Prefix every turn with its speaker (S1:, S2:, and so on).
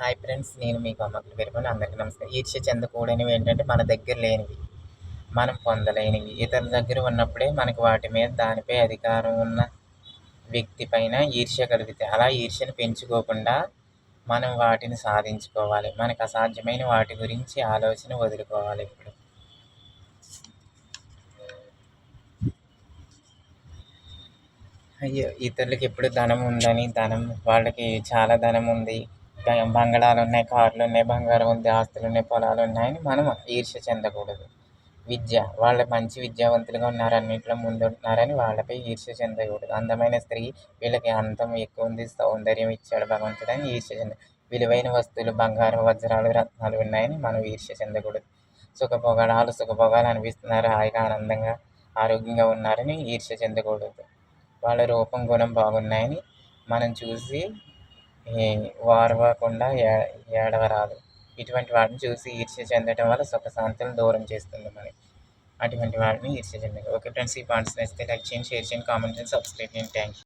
S1: Hi friends, నేను మీ కొమ్మకి పేరుకొని అందరికీ నమస్కారం. ఈర్ష్య చెందకూడనివి ఏంటంటే మన దగ్గర లేనివి, మనం పొందలేనివి. ఇతరుల దగ్గర ఉన్నప్పుడే మనకి వాటి మీద దానిపై అధికారం ఉన్న వ్యక్తి పైన ఈర్ష్య కలిగితే, అలా ఈర్ష్యను పెంచుకోకుండా మనం వాటిని సాధించుకోవాలి. మనకు అసాధ్యమైన వాటి గురించి ఆలోచన వదులుకోవాలి ఇప్పుడు. అయ్యో! ఇతరులకి ఎప్పుడు ధనం ఉందని, వాళ్ళకి చాలా ధనం ఉంది, బంగళాలున్నాయి, కార్లున్నాయి, బంగారం ఉంది, ఆస్తులున్నాయి, పొలాలున్నాయని మనం ఈర్ష్య చెందకూడదు. వాళ్ళు మంచి విద్యావంతులుగా ఉన్నారు, అన్నింటిలో ముందుంటున్నారని వాళ్ళపై ఈర్ష్య చెందకూడదు. అందమైన స్త్రీ వీళ్ళకి అందం ఎక్కువ ఉంది, సౌందర్యం ఇచ్చాడు భగవంతుడని ఈర్ష్య విలువైన వస్తువులు, బంగారం, వజ్రాలు, రత్నాలు ఉన్నాయని మనం ఈర్ష్య చెందకూడదు. సుఖభోగాలు అనిపిస్తున్నారు, హాయిగా ఆనందంగా ఆరోగ్యంగా ఉన్నారని ఈర్ష్య చెందకూడదు. వాళ్ళ రూపం, గుణం బాగున్నాయని మనం చూసి ఓర్వకుండా ఏడవరాదు. ఇటువంటి వాటిని చూసి ఈర్ష్య చెందడం వల్ల సుఖశాంతులను దూరం చేస్తుంది మనకి. అటువంటి వాటిని ఈర్ష్య చెందకూడదు. ఓకే ఫ్రెండ్స్, ఈ పాయింట్స్ నచ్చితే లైక్ చేయండి, షేర్ చేయండి, కామెంట్ చేయండి, సబ్స్క్రైబ్ చేయండి. Thank you.